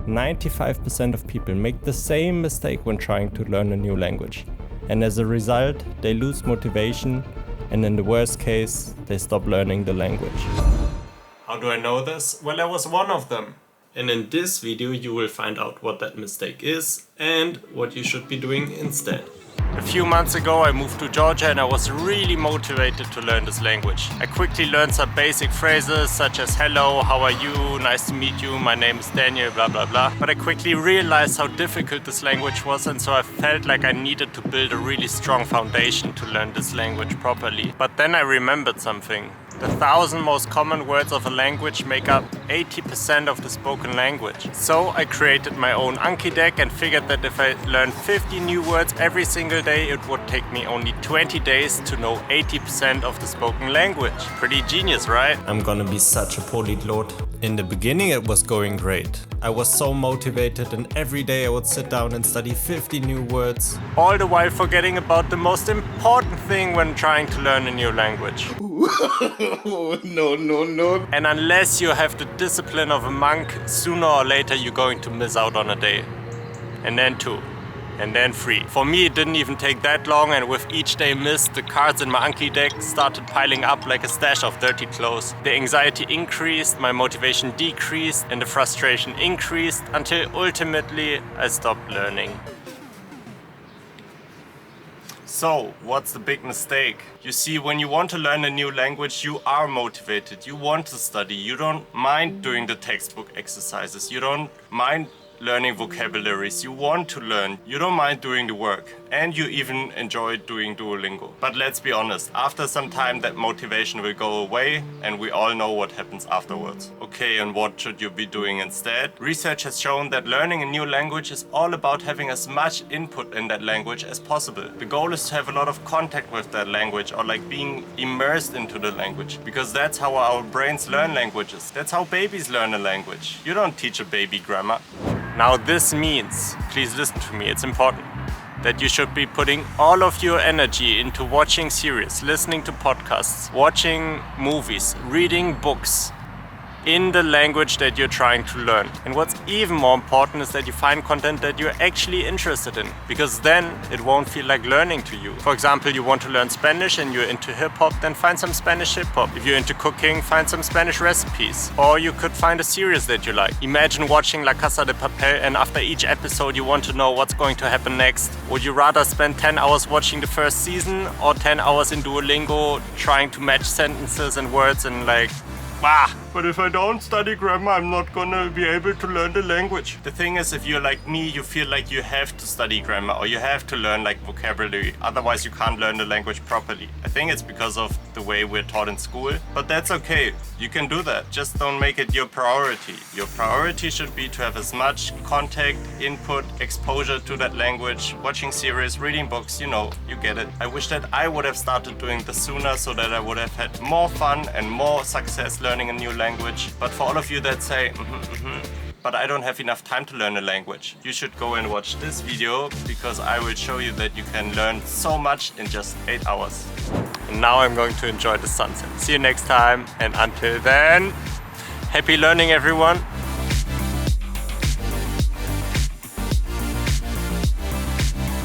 95% of people make the same mistake when trying to learn a new language. And as a result, they lose motivation, and in the worst case, they stop learning the language. How do I know this? Well, I was one of them. And in this video, you will find out what that mistake is and what you should be doing instead. A few months ago I moved to Georgia and I was really motivated to learn this language. I quickly learned some basic phrases such as hello, how are you, nice to meet you, my name is Daniel, blah blah blah. But I quickly realized how difficult this language was, and so I felt like I needed to build a really strong foundation to learn this language properly. But then I remembered something. The 1,000 most common words of a language make up 80% of the spoken language. So I created my own Anki deck and figured that if I learned 50 new words every single day, it would take me only 20 days to know 80% of the spoken language. Pretty genius, right? I'm gonna be such a polyglot. In the beginning it was going great. I was so motivated and every day I would sit down and study 50 new words. All the while forgetting about the most important thing when trying to learn a new language. No. And unless you have the discipline of a monk, sooner or later you're going to miss out on a day. And then 2. And then 3. For me it didn't even take that long, and with each day missed, the cards in my Anki deck started piling up like a stash of dirty clothes. The anxiety increased, my motivation decreased, and the frustration increased until ultimately I stopped learning. So, what's the big mistake? You see, when you want to learn a new language, you are motivated, you want to study, you don't mind doing the textbook exercises, you don't mind learning vocabularies, you want to learn, you don't mind doing the work, and you even enjoy doing Duolingo. But let's be honest, after some time that motivation will go away, and we all know what happens afterwards. Okay, and what should you be doing instead? Research has shown that learning a new language is all about having as much input in that language as possible. The goal is to have a lot of contact with that language, or like being immersed into the language, because that's how our brains learn languages. That's how babies learn a language. You don't teach a baby grammar. Now this means, please listen to me, it's important, that you should be putting all of your energy into watching series, listening to podcasts, watching movies, reading books in the language that you're trying to learn. And what's even more important is that you find content that you're actually interested in, because then it won't feel like learning to you. For example, you want to learn Spanish and you're into hip-hop, then find some Spanish hip-hop. If you're into cooking, find some Spanish recipes. Or you could find a series that you like. Imagine watching La Casa de Papel and after each episode you want to know what's going to happen next. Would you rather spend 10 hours watching the first season or 10 hours in Duolingo trying to match sentences and words and like, but if I don't study grammar, I'm not gonna be able to learn the language. The thing is, if you're like me, you feel like you have to study grammar or you have to learn like vocabulary, otherwise you can't learn the language properly. I think it's because of the way we're taught in school, but that's okay. You can do that. Just don't make it your priority. Your priority should be to have as much contact, input, exposure to that language, watching series, reading books, you know, you get it. I wish that I would have started doing this sooner so that I would have had more fun and more success learning a new language. But for all of you that say, but I don't have enough time to learn a language, you should go and watch this video, because I will show you that you can learn so much in just 8 hours. And now I'm going to enjoy the sunset. See you next time, and until then, happy learning everyone.